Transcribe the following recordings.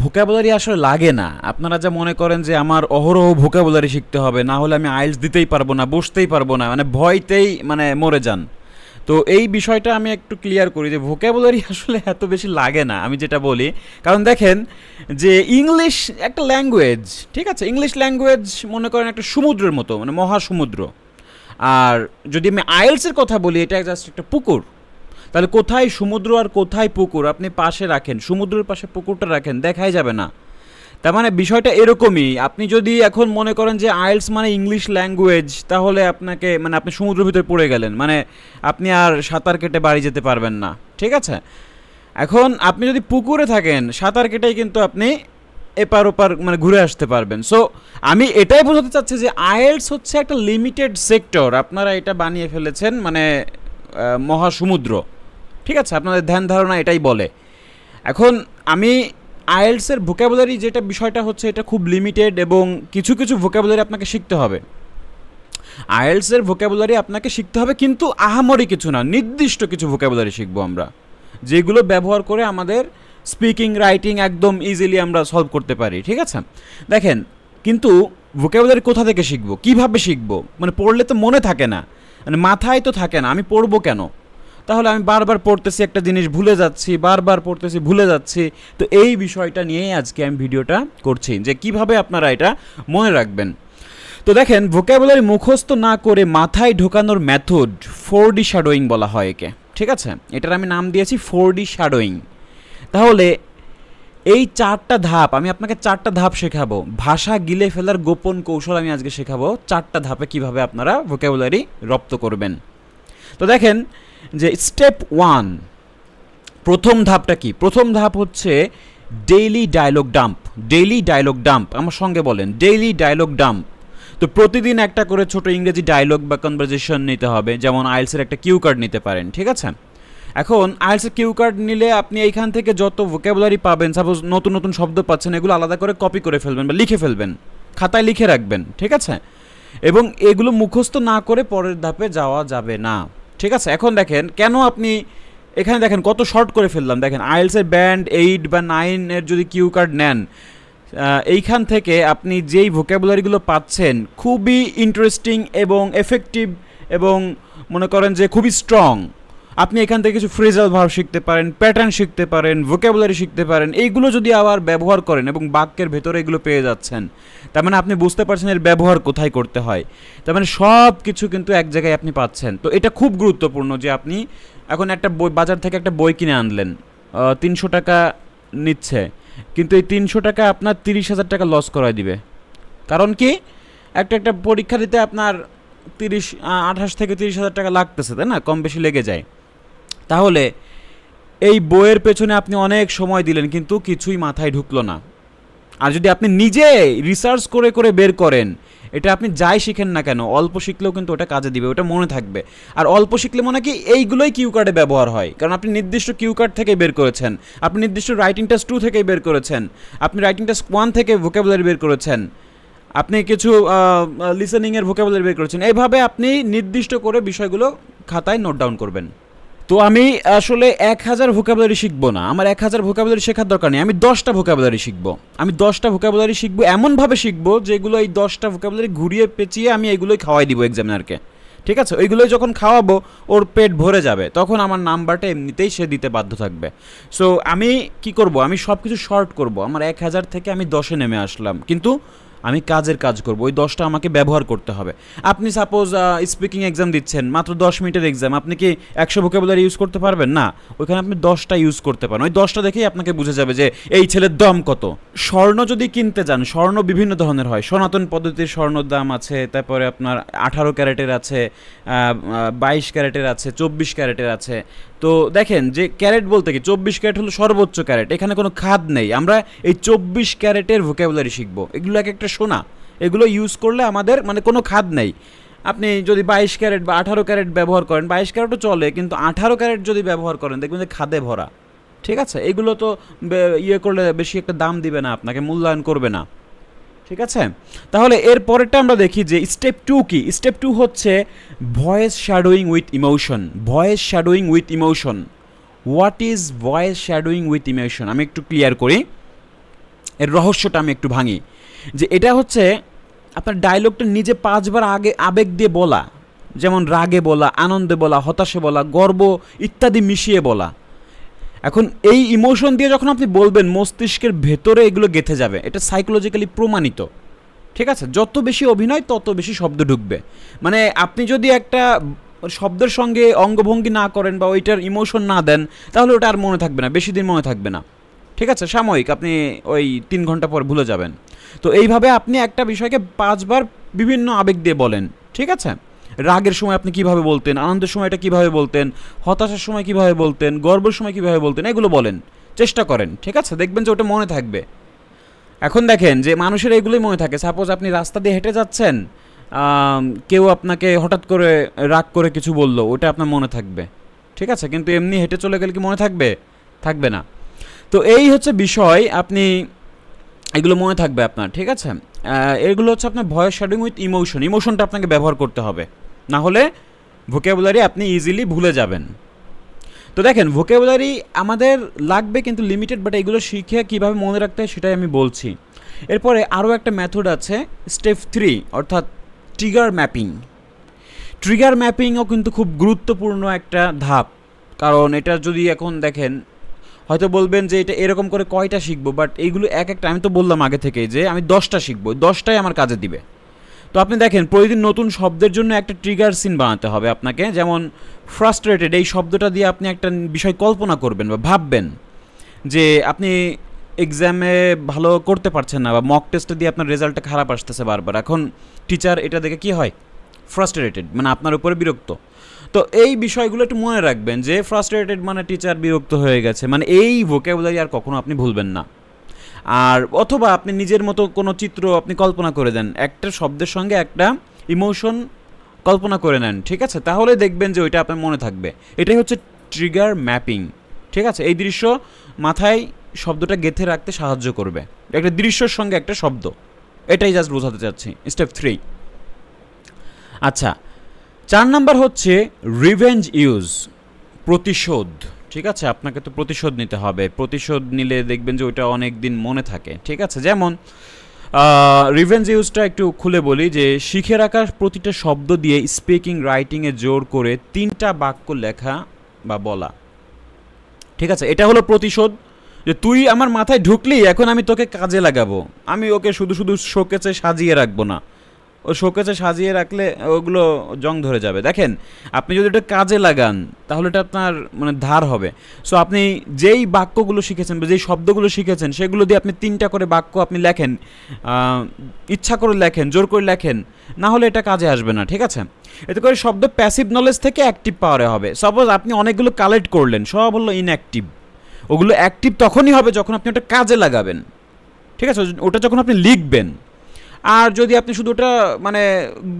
Vocabulary আসলে লাগে না। আপনারা যা মনে করেন যে আমার অহরহ ভোকাবুলারি শিখতে হবে, না হলে আমি আইএলটিএস দিতেই পারবো না, বসতেই পারবো না, মানে ভয়তেই মানে মরে যান। তো এই বিষয়টা আমি একটু ক্লিয়ার করি যে ভোকাবুলারি আসলে এত বেশি লাগে না, আমি যেটা বলি। কারণ দেখেন যে ইংলিশ একটা ল্যাঙ্গুয়েজ, ঠিক আছে, ইংলিশ ল্যাঙ্গুয়েজ মনে করেন একটা সমুদ্রের মতো, মানে মহাসমুদ্র। আর যদি আমি আইএলটিএসের কথা বলি, এটা জাস্ট একটা পুকুর। তাহলে কোথায় সমুদ্র আর কোথায় পুকুর আপনি পাশে রাখেন, সমুদ্রের পাশে পুকুরটা রাখেন, দেখাই যাবে না। তার মানে বিষয়টা এরকমই। আপনি যদি এখন মনে করেন যে আইএলটিএস মানে ইংলিশ ল্যাঙ্গুয়েজ, তাহলে আপনাকে মানে আপনি সমুদ্রের ভিতরে পড়ে গেলেন, মানে আপনি আর সাঁতার কেটে বাড়ি যেতে পারবেন না, ঠিক আছে। এখন আপনি যদি পুকুরে থাকেন, সাঁতার কেটেই কিন্তু আপনি এপার ওপার মানে ঘুরে আসতে পারবেন। সো আমি এটাই বোঝাতে চাচ্ছি যে আইএলটিএস হচ্ছে একটা লিমিটেড সেক্টর, আপনারা এটা বানিয়ে ফেলেছেন মানে মহাসমুদ্র, ঠিক আছে, আপনাদের ধ্যান ধারণা এটাই বলে। এখন আমি আইএলটিএসের ভোকাবুলারি যেটা বিষয়টা হচ্ছে এটা খুব লিমিটেড, এবং কিছু কিছু ভোকাবুলারি আপনাকে শিখতে হবে। আইএলটিএসের ভোকাবুলারি আপনাকে শিখতে হবে, কিন্তু আহামরি কিছু না, নির্দিষ্ট কিছু ভোকাবুলারি শিখবো আমরা, যেগুলো ব্যবহার করে আমাদের স্পিকিং রাইটিং একদম ইজিলি আমরা সলভ করতে পারি, ঠিক আছে। দেখেন, কিন্তু ভোকাবুলারি কোথা থেকে শিখবো, কিভাবে শিখবো, মানে পড়লে তো মনে থাকে না, মানে মাথায় তো থাকে না, আমি পড়বো কেন? তাহলে আমি বারবার পড়তেছি একটা জিনিস ভুলে যাচ্ছি, বারবার পড়তেছি ভুলে যাচ্ছি। তো এই বিষয়টা নিয়েই আজকে আমি ভিডিওটা করছি, যে কিভাবে আপনারা এটা মনে রাখবেন। তো দেখেন, ভোকাবুলারি মুখস্থ না করে মাথায় ঢোকানোর মেথড 4D শ্যাডোয়িং বলা হয় একে, ঠিক আছে। এটার আমি নাম দিয়েছি 4D শ্যাডোয়িং। তাহলে এই 4টা ধাপ, আমি আপনাকে 4টা ধাপ শেখাবো। ভাষা গিলে ফেলার গোপন কৌশল আমি আজকে শেখাবো, 4টা ধাপে কিভাবে আপনারা ভোকাবুলারি রপ্ত করবেন। তো দেখেন যে স্টেপ 1, প্রথম ধাপটা কি? প্রথম ধাপ হচ্ছে daily dialogue dump. Daily dialogue dump, আমার সঙ্গে বলেন, ডেইলি ডায়লগ ডাম্প। তো প্রতিদিন একটা করে ছোট ইংরেজি ডায়লগ বা কনভারসেশন নিতে হবে, যেমন আইএলটিএসের একটা কিউ কার্ড নিতে পারেন, ঠিক আছে। এখন আইএলটিএসের কিউ কার্ড নিলে আপনি এইখান থেকে যত ভোকাবুলারি পাবেন, সাপোজ নতুন নতুন শব্দ পাচ্ছেন, এগুলো আলাদা করে কপি করে ফেলবেন বা লিখে ফেলবেন, খাতায় লিখে রাখবেন, ঠিক আছে। এবং এগুলো মুখস্থ না করে পরের ধাপে যাওয়া যাবে না, ঠিক আছে। এখন দেখেন কেন আপনি এখানে দেখেন কত শর্ট করে ফেললাম। দেখেন আইএলটিএসের ব্যান্ড 8 বা 9 এর যদি কিউ কার্ড নেন, এইখান থেকে আপনি যেই ভোকাবুলারিগুলো পাচ্ছেন খুবই ইন্টারেস্টিং এবং এফেক্টিভ, এবং মনে করেন যে খুবই স্ট্রং। আপনি এখান থেকে কিছু ফ্রেজাল ভার্ব শিখতে পারেন, প্যাটার্ন শিখতে পারেন, ভোকাবুলারি শিখতে পারেন। এইগুলো যদি আবার ব্যবহার করেন এবং বাক্যের ভেতরে এগুলো পেয়ে যাচ্ছেন, তার মানে আপনি বুঝতে পারছেন এর ব্যবহার কোথায় করতে হয়। তার মানে সব কিছু কিন্তু এক জায়গায় আপনি পাচ্ছেন। তো এটা খুব গুরুত্বপূর্ণ যে আপনি এখন একটা বই, বাজার থেকে একটা বই কিনে আনলেন, 300 টাকা নিচ্ছে, কিন্তু এই 300 টাকা আপনার 30,000 টাকা লস করায় দিবে। কারণ কি? একটা পরীক্ষা দিতে আপনার 28 থেকে 30,000 টাকা লাগতেছে, তাই না? কম বেশি লেগে যায়। তাহলে এই বইয়ের পেছনে আপনি অনেক সময় দিলেন, কিন্তু কিছুই মাথায় ঢুকলো না। আর যদি আপনি নিজে রিসার্চ করে করে বের করেন, এটা আপনি যাই শিখেন না কেন, অল্প শিখলেও কিন্তু ওটা কাজে দিবে, ওটা মনে থাকবে। আর অল্প শিখলে মনে কি এইগুলোই কিউ কার্ডে ব্যবহার হয়, কারণ আপনি নির্দিষ্ট কিউ কার্ড থেকে বের করেছেন, আপনি নির্দিষ্ট রাইটিং টেস্ট 2 থেকে বের করেছেন, আপনি রাইটিং টেস্ট 1 থেকে ভোকাবুলারি বের করেছেন, আপনি কিছু লিসেনিংয়ের ভোকাবুলারি বের করেছেন। এইভাবে আপনি নির্দিষ্ট করে বিষয়গুলো খাতায় নোট ডাউন করবেন। তো আমি আসলে 1000 ভোকাবুলারি শিখবো না, আমার 1000 ভোকাবুলারি শেখার দরকার নেই। আমি 10টা ভোকাবুলারি শিখবো। আমি 10টা ভোকাবুলারি শিখবো, এমনভাবে শিখবো যেগুলো এই 10টা ভোকাবুলারি ঘুরিয়ে পেঁচিয়ে আমি এগুলোই খাওয়াই দিব এক্সামিনারকে, ঠিক আছে। ওইগুলোই যখন খাওয়াবো ওর পেট ভরে যাবে, তখন আমার নাম্বারটা এমনিতেই সে দিতে বাধ্য থাকবে। সো আমি কি করব, আমি সব কিছু শর্ট করব। আমার 1000 থেকে আমি 10-এ নেমে আসলাম, কিন্তু আমি কাজের কাজ করব, ওই 10টা আমাকে ব্যবহার করতে হবে। আপনি সাপোজ স্পিকিং এক্সাম দিচ্ছেন, মাত্র 10 মিনিটের এক্সাম, আপনি কি 100 ভোকাবুলারি ইউজ করতে পারবেন না? ওইখানে আপনি 10টা ইউজ করতে পারেন। ওই 10টা দেখেই আপনাকে বুঝে যাবে যে এই ছেলের দম কত। স্বর্ণ যদি কিনতে যান, স্বর্ণ বিভিন্ন ধরনের হয়। সনাতন পদ্ধতির স্বর্ণর দাম আছে, তারপরে আপনার 18 ক্যারেটের আছে, 22 ক্যারেটের আছে, 24 ক্যারেটের আছে। তো দেখেন যে ক্যারেট বলতে কি, 24 ক্যারেট হলো সর্বোচ্চ ক্যারেট, এখানে কোনো খাদ নেই। আমরা এই 24 ক্যারেটের ভোকাবুলারি শিখবো। এগুলো এক একটা সোনা, এগুলো ইউজ করলে আমাদের মানে কোনো খাদ নেই। আপনি যদি 22 ক্যারেট বা 18 ক্যারেট ব্যবহার করেন, 22 ক্যারেটও চলে, কিন্তু 18 ক্যারেট যদি ব্যবহার করেন দেখবেন যে খাদে ভরা, ঠিক আছে। এগুলো তো ইয়ে করলে বেশি একটা দাম দিবে না, আপনাকে মূল্যায়ন করবে না, ঠিক আছে। তাহলে এর পরেরটা আমরা দেখি যে স্টেপ 2 কি। স্টেপ 2 হচ্ছে voice shadowing with emotion. Voice shadowing with emotion. What is voice shadowing with emotion? আমি একটু ক্লিয়ার করি। এর রহস্যটা আমি একটু ভাঙি, যে এটা হচ্ছে আপনার ডায়লগটা নিজে 5 বার আগে আবেগ দিয়ে বলা, যেমন রাগে বলা, আনন্দে বলা, হতাশে বলা, গর্ব ইত্যাদি মিশিয়ে বলা। এখন এই ইমোশন দিয়ে যখন আপনি বলবেন মস্তিষ্কের ভেতরে এগুলো গেঁথে যাবে, এটা সাইকোলজিক্যালি প্রমাণিত। ঠিক আছে, যত বেশি অভিনয় তত বেশি শব্দ ঢুকবে। মানে আপনি যদি একটা শব্দের সঙ্গে অঙ্গভঙ্গি না করেন বা ওইটার ইমোশন না দেন, তাহলে ওটা আর মনে থাকবে না, বেশি দিন মনে থাকবে না। ঠিক আছে, সাময়িক, আপনি ওই 3 ঘন্টা পর ভুলে যাবেন। তো এইভাবে আপনি একটা বিষয়কে 5 বার বিভিন্ন আবেগ দিয়ে বলেন। ঠিক আছে, রাগের সময় আপনি কিভাবে বলতেন, আনন্দের সময় এটা কীভাবে বলতেন, হতাশার সময় কীভাবে বলতেন, গর্বের সময় কীভাবে বলতেন, এগুলো বলেন, চেষ্টা করেন। ঠিক আছে, দেখবেন যে ওটা মনে থাকবে। এখন দেখেন যে মানুষের এগুলোই মনে থাকে। সাপোজ আপনি রাস্তা দিয়ে হেঁটে যাচ্ছেন, কেউ আপনাকে হঠাৎ করে রাগ করে কিছু বললো, ওটা আপনার মনে থাকবে। ঠিক আছে, কিন্তু এমনি হেঁটে চলে গেলে কি মনে থাকবে? থাকবে না। তো এই হচ্ছে বিষয়, আপনি এগুলো মনে থাকবে আপনার। ঠিক আছে, এগুলো হচ্ছে আপনার ভয়েস শ্যাডোইং উইথ ইমোশন। ইমোশনটা আপনাকে ব্যবহার করতে হবে, না হলে ভোকাবুলারি আপনি ইজিলি ভুলে যাবেন। তো দেখেন, ভোকাবুলারি আমাদের লাগবে কিন্তু লিমিটেড, বাট এগুলো শিখে কীভাবে মনে রাখতে হয় সেটাই আমি বলছি। এরপরে আরও একটা মেথড আছে, স্টেপ 3, অর্থাৎ ট্রিগার ম্যাপিং। ট্রিগার ম্যাপিংও কিন্তু খুব গুরুত্বপূর্ণ একটা ধাপ, কারণ এটা যদি এখন দেখেন হয়তো বলবেন যে এটা এরকম করে কয়টা শিখবো, বাট এইগুলো এক একটা, আমি তো বললাম আগে থেকে যে আমি 10টা শিখবো, 10টাই আমার কাজে দিবে। তো আপনি দেখেন প্রতিদিন নতুন শব্দের জন্য একটা ট্রিগার সিন বানাতে হবে আপনাকে। যেমন ফ্রাস্ট্রেটেড, এই শব্দটা দিয়ে আপনি একটা বিষয় কল্পনা করবেন বা ভাববেন যে আপনি এক্সামে ভালো করতে পারছেন না, বা মক টেস্টে দিয়ে আপনার রেজাল্টটা খারাপ আসতেছে বারবার। এখন টিচার এটা দেখে কি হয়? ফ্রাস্ট্রেটেড, মানে আপনার উপরে বিরক্ত। তো এই বিষয়গুলো একটু মনে রাখবেন যে ফ্রাস্ট্রেটেড মানে টিচার বিরক্ত হয়ে গেছে, মানে এই ভোকাবুলারি আর কখনো আপনি ভুলবেন না। আর অথবা আপনি নিজের মতো কোনো চিত্র আপনি কল্পনা করে দেন, একটা শব্দের সঙ্গে একটা ইমোশন কল্পনা করে নেন। ঠিক আছে, তাহলে দেখবেন যে ওইটা আপনার মনে থাকবে। এটাই হচ্ছে ট্রিগার ম্যাপিং। ঠিক আছে, এই দৃশ্য মাথায় শব্দটা গেঁথে রাখতে সাহায্য করবে, একটা দৃশ্যের সঙ্গে একটা শব্দ। এটাই জাস্ট বোঝাতে চাচ্ছি, স্টেপ 3। আচ্ছা, 4 নাম্বার হচ্ছে রিভেঞ্জ ইউজ, প্রতিশোধ। ঠিক আছে, আপনাকে তো প্রতিশোধ নিতে হবে। প্রতিশোধ নিলে দেখবেন যে ওইটা অনেক দিন মনে থাকে। ঠিক আছে, যেমন রিভেঞ্জ ইউজটা একটু খুলে বলি, যে শিখে রাখা প্রতিটা শব্দ দিয়ে স্পিকিং রাইটিংয়ে জোর করে 3টা বাক্য লেখা বা বলা। ঠিক আছে, এটা হলো প্রতিশোধ, যে তুই আমার মাথায় ঢুকলি, এখন আমি তোকে কাজে লাগাবো। আমি ওকে শুধু শুধু শোকেসে সাজিয়ে রাখবো না, ও শোকেসে সাজিয়ে রাখলে ওগুলো জং ধরে যাবে। দেখেন, আপনি যদি এটা কাজে লাগান তাহলে এটা আপনার মানে ধার হবে। সো আপনি যেই বাক্যগুলো শিখেছেন বা যেই শব্দগুলো শিখেছেন সেগুলো দিয়ে আপনি 3টা করে বাক্য আপনি লেখেন, ইচ্ছা করে লেখেন, জোর করে লেখেন, না হলে এটা কাজে আসবে না। ঠিক আছে, এতে করে শব্দ প্যাসিভ নলেজ থেকে অ্যাক্টিভ পাওয়ারে হবে। সাপোজ আপনি অনেকগুলো কালেক্ট করলেন, সব হলো ইনঅ্যাক্টিভ, ওগুলো অ্যাক্টিভ তখনই হবে যখন আপনি ওটা কাজে লাগাবেন। ঠিক আছে, ওটা যখন আপনি লিখবেন। আর যদি আপনি শুধু ওটা মানে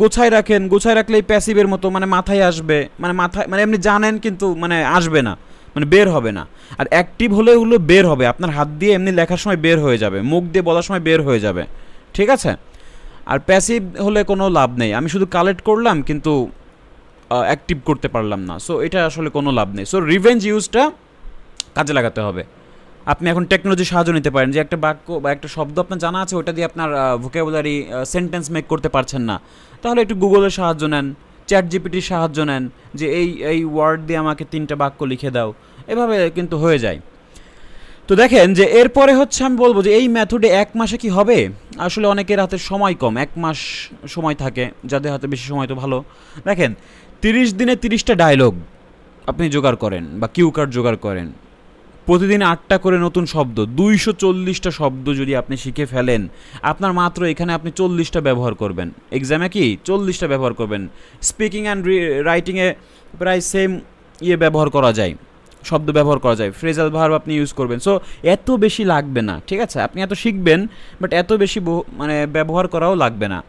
গোছায় রাখেন, গোছায় রাখলে এই প্যাসিভের মতো মানে মাথায় আসবে, মানে মাথায় মানে এমনি জানেন কিন্তু মানে আসবে না, মানে বের হবে না। আর অ্যাক্টিভ হলে ওগুলো বের হবে, আপনার হাত দিয়ে এমনি লেখার সময় বের হয়ে যাবে, মুখ দিয়ে বলার সময় বের হয়ে যাবে। ঠিক আছে, আর প্যাসিভ হলে কোনো লাভ নেই, আমি শুধু কালেক্ট করলাম কিন্তু অ্যাক্টিভ করতে পারলাম না। সো এটা আসলে কোনো লাভ নেই। সো রিভেঞ্জ ইউজটা কাজে লাগাতে হবে। আপনি এখন টেকনোলজির সাহায্য নিতে পারেন, যে একটা বাক্য বা একটা শব্দ আপনার জানা আছে, ওটা দিয়ে আপনার ভোকাবুলারি সেন্টেন্স মেক করতে পারছেন না, তাহলে একটু গুগলের সাহায্য নেন, চ্যাট জিপিটির সাহায্য নেন, যে এই ওয়ার্ড দিয়ে আমাকে 3টা বাক্য লিখে দাও, এভাবে কিন্তু হয়ে যায়। তো দেখেন যে এরপরে হচ্ছে আমি বলবো যে এই মেথডে 1 মাসে কি হবে? আসলে অনেকের হাতে সময় কম, 1 মাস সময় থাকে, যাদের হাতে বেশি সময় তো ভালো। দেখেন 30 দিনে 30টা ডায়লগ আপনি জোগাড় করেন বা কিউ কার্ড জোগাড় করেন, প্রতিদিন 8টা করে নতুন শব্দ, 240টা শব্দ যদি আপনি শিখে ফেলেন, আপনার মাত্র এখানে আপনি 40টা ব্যবহার করবেন। এক্সামে কি 40টা ব্যবহার করবেন। স্পিকিং অ্যান্ড রাইটিংয়ে প্রায় সেম ব্যবহার করা যায়, শব্দ ব্যবহার করা যায়, ফ্রেজাল ভার্ব আপনি ইউজ করবেন। সো এত বেশি লাগবে না। ঠিক আছে, আপনি এত শিখবেন, বাট এত বেশি মানে ব্যবহার করাও লাগবে না।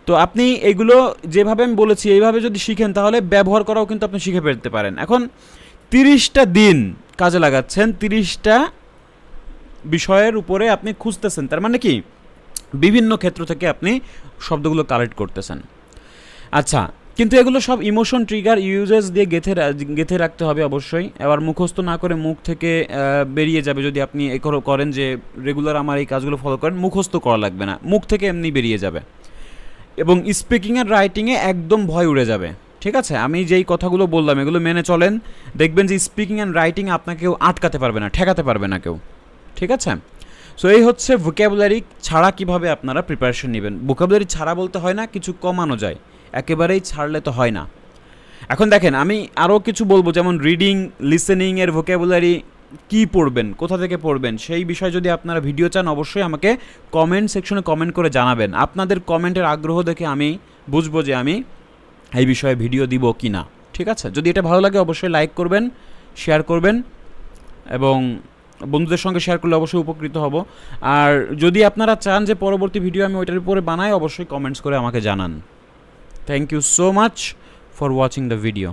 তো আপনি এগুলো যেভাবে আমি বলেছি এইভাবে যদি শিখেন, তাহলে ব্যবহার করাও কিন্তু আপনি শিখে ফেলতে পারেন। এখন 30টা দিন কাজে লাগাচ্ছেন, 30টা বিষয়ের উপরে আপনি খুঁজতেছেন, তার মানে কি? বিভিন্ন ক্ষেত্র থেকে আপনি শব্দগুলো কালেক্ট করতেছেন। আচ্ছা, কিন্তু এগুলো সব ইমোশন ট্রিগার ইউজেস দিয়ে গেঁথে রাখতে হবে অবশ্যই। এবার মুখস্থ না করে মুখ থেকে বেরিয়ে যাবে যদি আপনি করেন যে রেগুলার আমার এই কাজগুলো ফলো করেন, মুখস্থ করা লাগবে না, মুখ থেকে এমনি বেরিয়ে যাবে। এবং স্পিকিং আর রাইটিংয়ে একদম ভয় উড়ে যাবে, ঠিক আছে? আমি যেই কথাগুলো বললাম এগুলো মেনে চলেন, দেখবেন যে স্পিকিং অ্যান্ড রাইটিং আপনাকে কেউ আটকাতে পারবে না, ঠেকাতে পারবে না কেউ, ঠিক আছে? সো এই হচ্ছে ভোকাবুলারি ছাড়া কিভাবে আপনারা প্রিপারেশন নেবেন। ভোকাবুলারি ছাড়া বলতে হয় না, কিছু কমানো যায়, একেবারেই ছাড়লে তো হয় না। এখন দেখেন আমি আরও কিছু বলবো, যেমন রিডিং লিসেনিংয়ের ভোকাবুলারি কী পড়বেন, কোথা থেকে পড়বেন, সেই বিষয়ে যদি আপনারা ভিডিও চান অবশ্যই আমাকে কমেন্ট সেকশনে কমেন্ট করে জানাবেন। আপনাদের কমেন্টের আগ্রহ দেখে আমি বুঝবো যে আমি এই বিষয়ে ভিডিও দিব কি না, ঠিক আছে? যদি এটা ভালো লাগে অবশ্যই লাইক করবেন, শেয়ার করবেন, এবং বন্ধুদের সঙ্গে শেয়ার করলে অবশ্যই উপকৃত হব। আর যদি আপনারা চান যে পরবর্তী ভিডিও আমি ওইটার উপরে বানাই, অবশ্যই কমেন্টস করে আমাকে জানান। Thank you so much for watching the video.